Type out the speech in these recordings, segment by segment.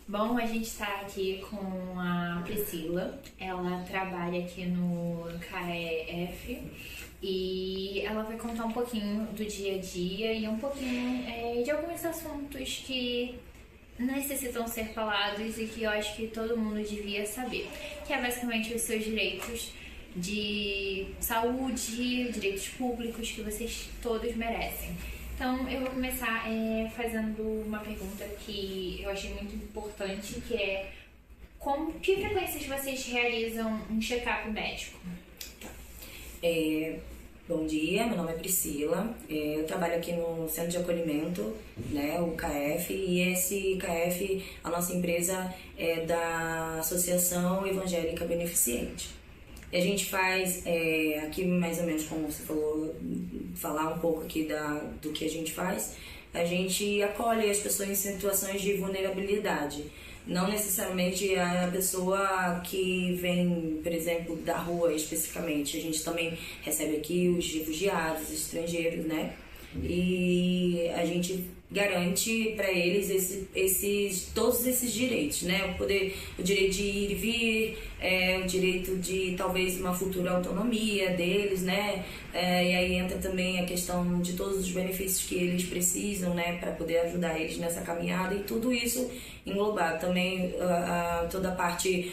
Bom, a gente está aqui com a Priscila. Ela trabalha aqui no KEF e ela vai contar um pouquinho do dia a dia e um pouquinho de alguns assuntos que necessitam ser falados e que eu acho que todo mundo devia saber, que é basicamente os seus direitos de saúde, direitos públicos que vocês todos merecem. Então, eu vou começar fazendo uma pergunta que eu achei muito importante, que é com que frequências vocês realizam um check-up médico? Bom dia, meu nome é Priscila, eu trabalho aqui no Centro de Acolhimento, né, o KF, e esse KF, a nossa empresa é da Associação Evangélica Beneficente. E a gente faz aqui mais ou menos como você falou, falar um pouco aqui do que a gente faz. A gente acolhe as pessoas em situações de vulnerabilidade. Não necessariamente a pessoa que vem, por exemplo, da rua especificamente. A gente também recebe aqui os refugiados, estrangeiros, né? E a gente garante para eles todos esses direitos, né? O direito de ir e vir, o direito de talvez uma futura autonomia deles, né? E aí entra também a questão de todos os benefícios que eles precisam, né? Para poder ajudar eles nessa caminhada, e tudo isso englobado também toda a parte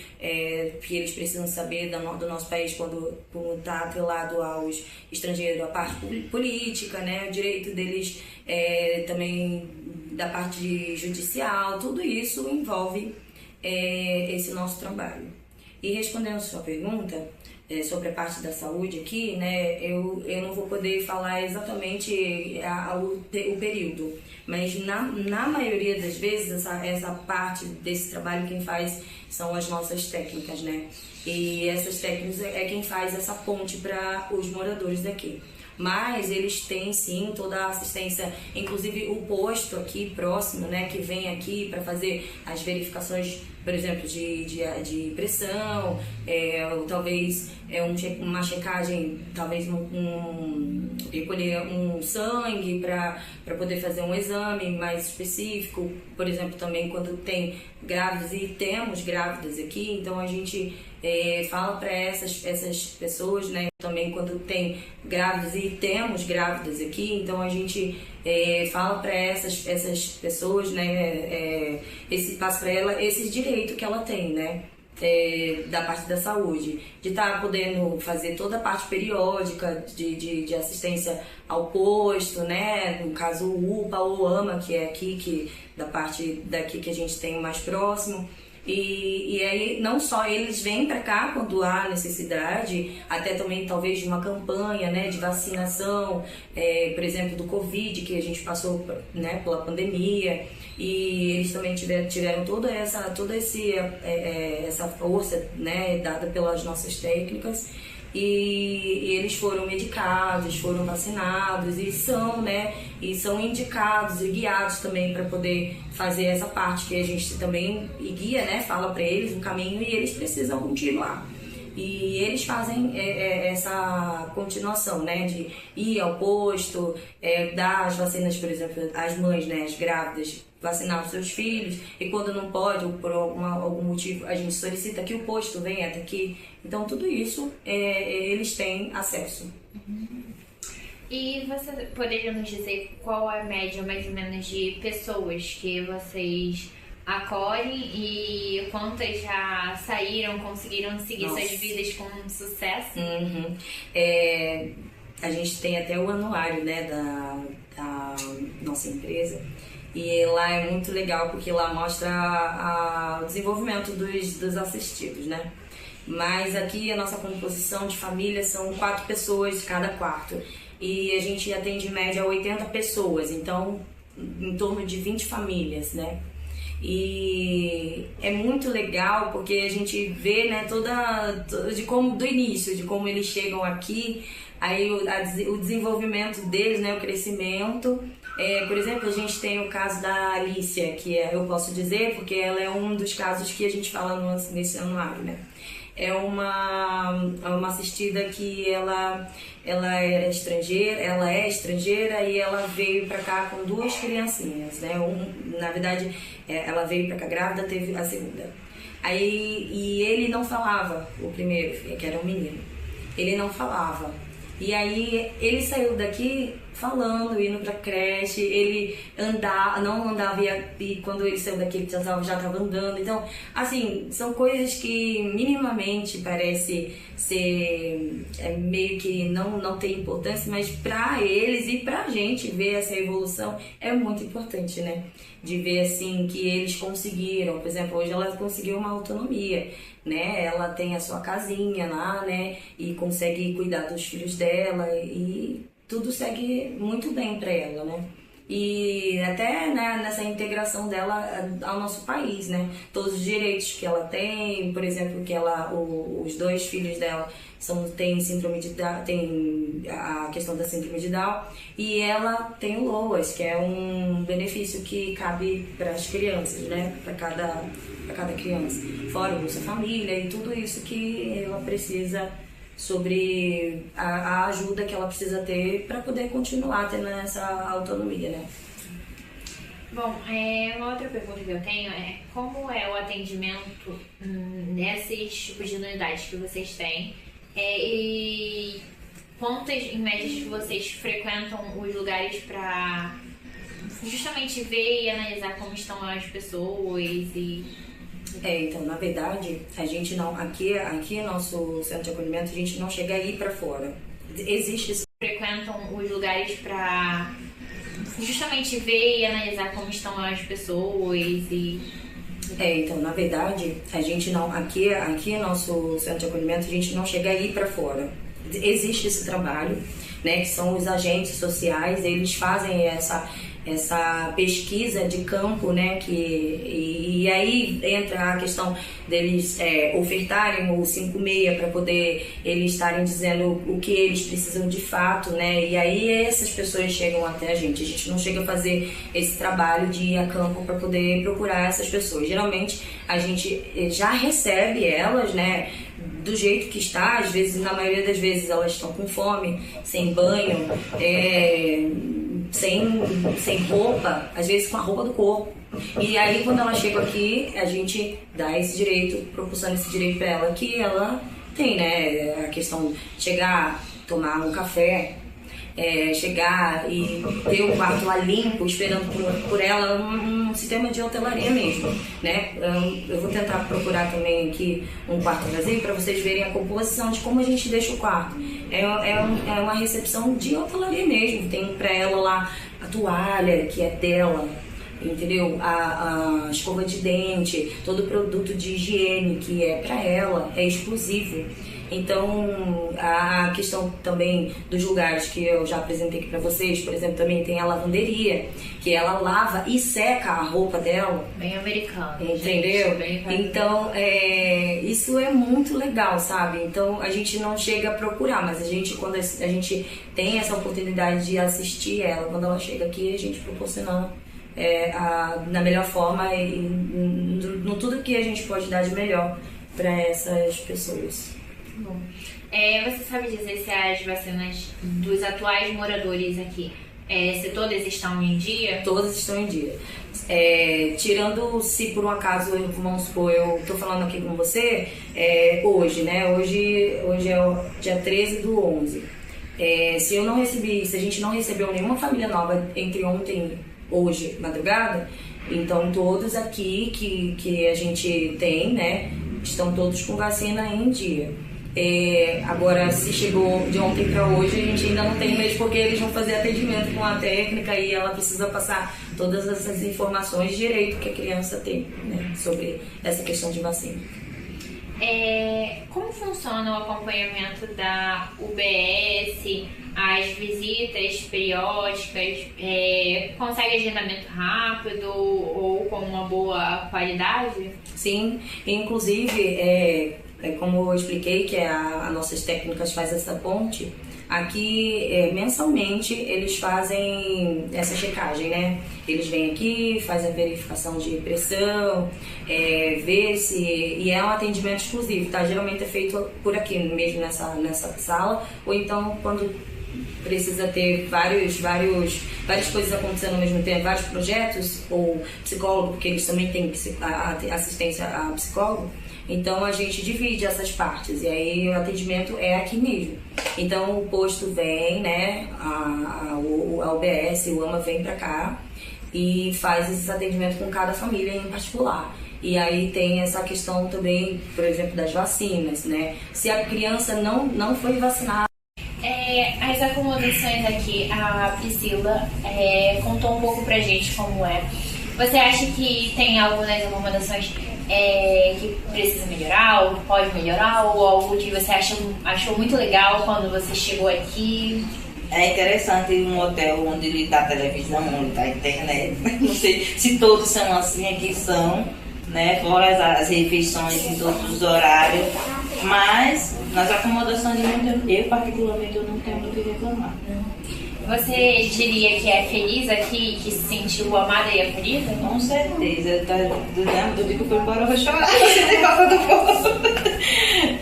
que eles precisam saber do nosso país quando está atrelado aos estrangeiros, a parte política, né? O direito deles também da parte judicial, tudo isso envolve esse nosso trabalho. E respondendo a sua pergunta sobre a parte da saúde aqui, né, eu não vou poder falar exatamente o período, mas na maioria das vezes essa parte desse trabalho quem faz são as nossas técnicas, né? E essas técnicas é quem faz essa ponte para os moradores daqui. Mas eles têm sim toda a assistência, inclusive o posto aqui próximo, né, que vem aqui para fazer as verificações, por exemplo, de pressão, ou talvez uma checagem, talvez recolher um sangue para poder fazer um exame mais específico, por exemplo, também quando tem grávidas, e temos grávidas aqui, então a gente fala para essas pessoas, né, também quando tem grávidas, e temos grávidas aqui, então a gente fala para essas pessoas, né, passa para ela esse direito que ela tem, né, da parte da saúde, de estar podendo fazer toda a parte periódica de assistência ao posto, né, no caso o UPA ou AMA, que é aqui, da parte daqui que a gente tem mais próximo. E aí não só eles vêm para cá quando há necessidade, até também talvez de uma campanha, né, de vacinação, por exemplo, do Covid, que a gente passou, né, pela pandemia, e eles também tiveram toda essa força, né, dada pelas nossas técnicas. E eles foram medicados, foram vacinados e são indicados e guiados também para poder fazer essa parte que a gente também guia, né, fala para eles o caminho, e eles precisam continuar. E eles fazem essa continuação, né, de ir ao posto, dar as vacinas, por exemplo, às mães, né, as grávidas, vacinar os seus filhos, e quando não pode, ou por algum motivo, a gente solicita que o posto venha até aqui. Então, tudo isso eles têm acesso. E você poderia nos dizer qual é a média, mais ou menos, de pessoas que vocês acolhem e quantas já saíram, conseguiram seguir suas vidas com sucesso? Uhum. A gente tem até o anuário, né, da nossa empresa, e lá é muito legal porque lá mostra o desenvolvimento dos assistidos, né? Mas aqui a nossa composição de família são 4 pessoas de cada quarto, e a gente atende em média 80 pessoas, então em torno de 20 famílias, né? E é muito legal porque a gente vê, né, do início, de como eles chegam aqui, aí o desenvolvimento deles, né, o crescimento. Por exemplo, a gente tem o caso da Alicia, que eu posso dizer porque ela é um dos casos que a gente fala nesse anuário, né? é uma assistida que ela é estrangeira e ela veio para cá com duas criancinhas, né? Na verdade, ela veio para cá grávida, teve a segunda. E ele não falava, o primeiro, que era um menino. Ele não falava. E aí ele saiu daqui falando, indo pra creche, ele não andava e quando ele saiu daqui ele já estava andando. Então, assim, são coisas que minimamente parece ser meio que não tem importância, mas pra eles e pra gente ver essa evolução é muito importante, né? De ver assim que eles conseguiram, por exemplo, hoje ela conseguiu uma autonomia, né? Ela tem a sua casinha lá, né? E consegue cuidar dos filhos dela e tudo segue muito bem para ela, né? E até, né, nessa integração dela ao nosso país, né? Todos os direitos que ela tem, por exemplo, que os dois filhos dela têm síndrome de Down, tem a questão da síndrome de Down, e ela tem o LOAS, que é um benefício que cabe para as crianças, né? Para cada criança. Fora o Bolsa Família e tudo isso que ela precisa, sobre a ajuda que ela precisa ter para poder continuar tendo essa autonomia, né? Bom, uma outra pergunta que eu tenho é como é o atendimento nesses tipos de unidades que vocês têm e quantas, em média, vocês frequentam os lugares para justamente ver e analisar como estão as pessoas e... Então, na verdade, a gente não, aqui nosso centro de acolhimento, a gente não chega a ir para fora. Existe... Frequentam os lugares para justamente ver e analisar como estão as pessoas e... Então, na verdade, a gente não, aqui nosso centro de acolhimento, a gente não chega a ir para fora. Existe esse trabalho, né, que são os agentes sociais, eles fazem essa pesquisa de campo, né, e aí entra a questão deles ofertarem o 56 para poder eles estarem dizendo o que eles precisam de fato, né, e aí essas pessoas chegam até a gente não chega a fazer esse trabalho de ir a campo para poder procurar essas pessoas. Geralmente a gente já recebe elas, né, do jeito que está, às vezes, na maioria das vezes elas estão com fome, sem banho, sem roupa, às vezes com a roupa do corpo. E aí quando ela chega aqui, a gente dá esse direito, proporciona esse direito para ela, que ela tem, né? A questão de chegar, tomar um café, chegar e ter o quarto lá limpo, esperando por ela, um sistema de hotelaria mesmo, né? Eu vou tentar procurar também aqui um quarto vazio para vocês verem a composição de como a gente deixa o quarto. É uma recepção de hotelaria mesmo, tem para ela lá a toalha que é dela, entendeu? A escova de dente, todo produto de higiene que é para ela, é exclusivo. Então, a questão também dos lugares que eu já apresentei aqui para vocês, por exemplo, também tem a lavanderia, que ela lava e seca a roupa dela. Bem americano. Entendeu? Gente, então, isso é muito legal, sabe? Então, a gente não chega a procurar, mas quando a gente tem essa oportunidade de assistir ela, quando ela chega aqui, a gente proporciona na melhor forma e no tudo que a gente pode dar de melhor para essas pessoas. Bom, você sabe dizer se as vacinas dos atuais moradores aqui, se todas estão em dia? Todas estão em dia. Tirando se por um acaso, vamos supor, eu estou falando aqui com você, hoje, né? Hoje é o dia 13/11. Se a gente não recebeu nenhuma família nova entre ontem e hoje, madrugada, então todos aqui que a gente tem, né, estão todos com vacina em dia. Agora, se chegou de ontem para hoje, a gente ainda não tem mesmo, porque eles vão fazer atendimento com a técnica e ela precisa passar todas essas informações direito que a criança tem, né, sobre essa questão de vacina. Como funciona o acompanhamento da UBS, as visitas periódicas? Consegue agendamento rápido ou com uma boa qualidade? Sim, inclusive, como eu expliquei, que as nossas técnicas fazem essa ponte, Aqui, mensalmente, eles fazem essa checagem, né? Eles vêm aqui, fazem a verificação de pressão, vê se... E é um atendimento exclusivo, tá? Geralmente é feito por aqui mesmo, nessa sala, ou então quando precisa ter várias coisas acontecendo ao mesmo tempo, vários projetos, ou psicólogo, porque eles também têm assistência a psicólogo. Então a gente divide essas partes e aí o atendimento é aqui mesmo. Então o posto vem, né, a UBS, o AMA vem pra cá e faz esses atendimentos com cada família em particular. E aí tem essa questão também, por exemplo, das vacinas, né? Se a criança não foi vacinada. As acomodações aqui, a Priscila contou um pouco pra gente como é. Você acha que tem algo nas acomodações que precisa melhorar, ou que pode melhorar, ou algo que você achou muito legal quando você chegou aqui? É interessante um hotel onde ele dá televisão, onde dá internet. Não sei se todos são assim, aqui são, né? Fora as refeições em todos os horários. Mas nas acomodações eu particularmente eu não tenho do que reclamar. Você diria que é feliz aqui, que se sentiu amada e acolhida? Com certeza. Do dia que eu fui embora eu vou chorar. Você falta do povo.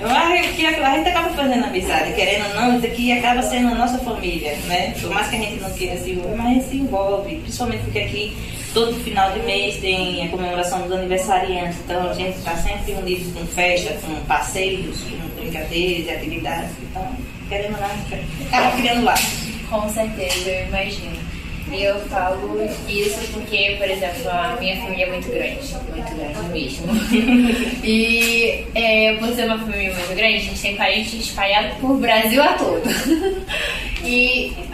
Mas a gente acaba fazendo amizade, querendo ou não, isso aqui acaba sendo a nossa família, né? Por mais que a gente não queira se envolver, mas a gente se envolve. Principalmente porque aqui todo final de mês tem a comemoração dos aniversariantes. Então a gente está sempre unido com festa, com passeios, com brincadeiras e atividades. Então, querendo ou não, acaba criando laços. Com certeza, eu imagino. E eu falo isso porque, por exemplo, a minha família é muito grande mesmo. E por ser uma família muito grande, a gente tem parentes espalhados por Brasil a todo.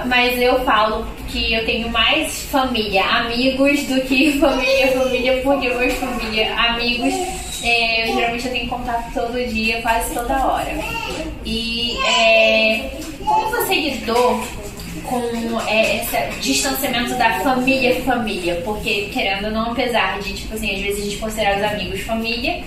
Mas eu falo que eu tenho mais família, amigos do que família, porque meus família, amigos, geralmente eu tenho contato todo dia, quase toda hora. E como você lidou com esse distanciamento da família, porque querendo ou não, apesar de, tipo assim, às vezes a gente considerar os amigos família,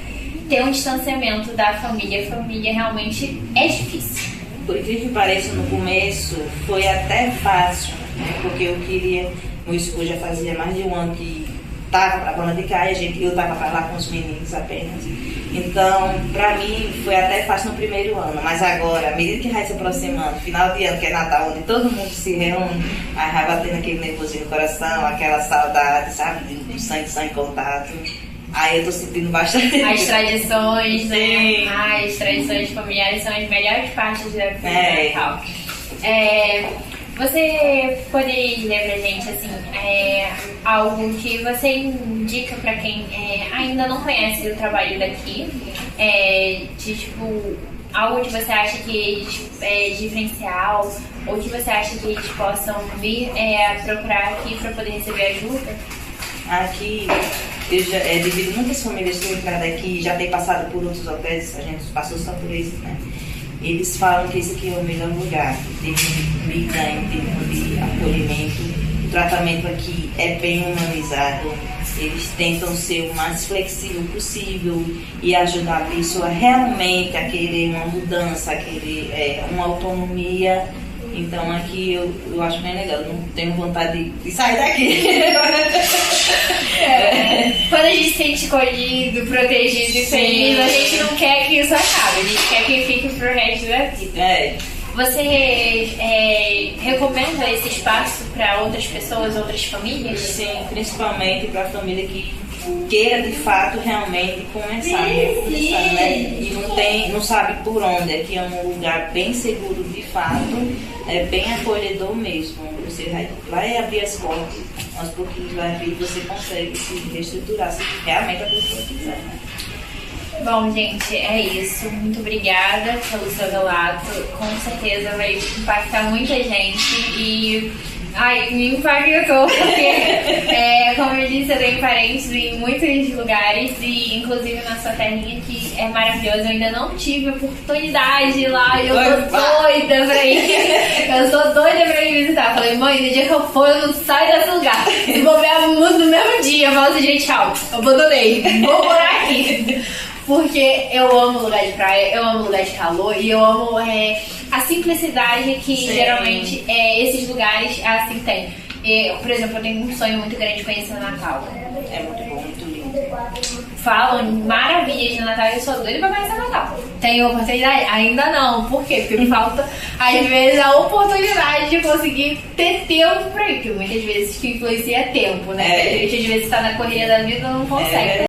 ter um distanciamento da família realmente é difícil. Por incrível que pareça, no começo foi até fácil, né? Porque meu esposo já fazia mais de um ano que estava para Bona de Caia, eu estava para lá com os meninos apenas. Então, para mim, foi até fácil no primeiro ano, mas agora, à medida que vai se aproximando, final de ano, que é Natal, onde todo mundo se reúne, aí vai batendo aquele nervosinho no coração, aquela saudade, sabe, do sangue contato. Aí eu tô sentindo bastante. As tradições, né? As tradições familiares são as melhores partes da vida do Natal. Você poderia dizer pra gente, assim, algo que você indica pra quem ainda não conhece o trabalho daqui? Algo que você acha que é diferencial, ou que você acha que eles possam vir procurar aqui pra poder receber ajuda? Aqui, devido a muitas famílias que entraram daqui, já tem passado por outros hotéis, a gente passou só por isso, né? Eles falam que esse aqui é o melhor lugar, em termos de acolhimento. O tratamento aqui é bem humanizado. Eles tentam ser o mais flexível possível e ajudar a pessoa realmente a querer uma mudança, a querer uma autonomia. Então aqui eu acho bem legal, eu não tenho vontade de sair daqui. Quando a gente se sente escolhido, protegido e feliz, a gente não quer que isso acabe, a gente quer que fique pro resto da vida. Você recomenda esse espaço para outras pessoas, outras famílias? Sim, principalmente para a família que queira de fato realmente começar, né? E não sabe por onde. Aqui é um lugar bem seguro de fato, é bem acolhedor mesmo. Você vai abrir as portas, aos pouquinhos vai abrir e você consegue se reestruturar, se realmente a pessoa quiser, né? Bom, gente, é isso. Muito obrigada pelo seu relato. Com certeza vai impactar muita gente e... me impactou porque, como eu disse, eu tenho parentes em muitos lugares e inclusive na sua terrinha que é maravilhosa. Eu ainda não tive oportunidade lá e eu tô doida pra ir. Eu sou doida pra ir visitar. Falei, mãe, no dia que eu for, eu não saio desse lugar. Se bobear no mesmo dia, eu falo assim, gente, tchau, abandonei, vou morar aqui. Porque eu amo lugar de praia, eu amo lugar de calor e eu amo a simplicidade que Sim. geralmente esses lugares assim tem. Por exemplo, eu tenho um sonho muito grande de conhecer o Natal. É muito bom, muito lindo. Falam maravilhas de Natal e eu sou doida pra conhecer o Natal. Tenho oportunidade? Ainda não. Por quê? Porque me falta, às vezes, a oportunidade de conseguir ter tempo pra ir. Porque muitas vezes que influencia é tempo, né? A gente às vezes tá na correria da vida e não consegue.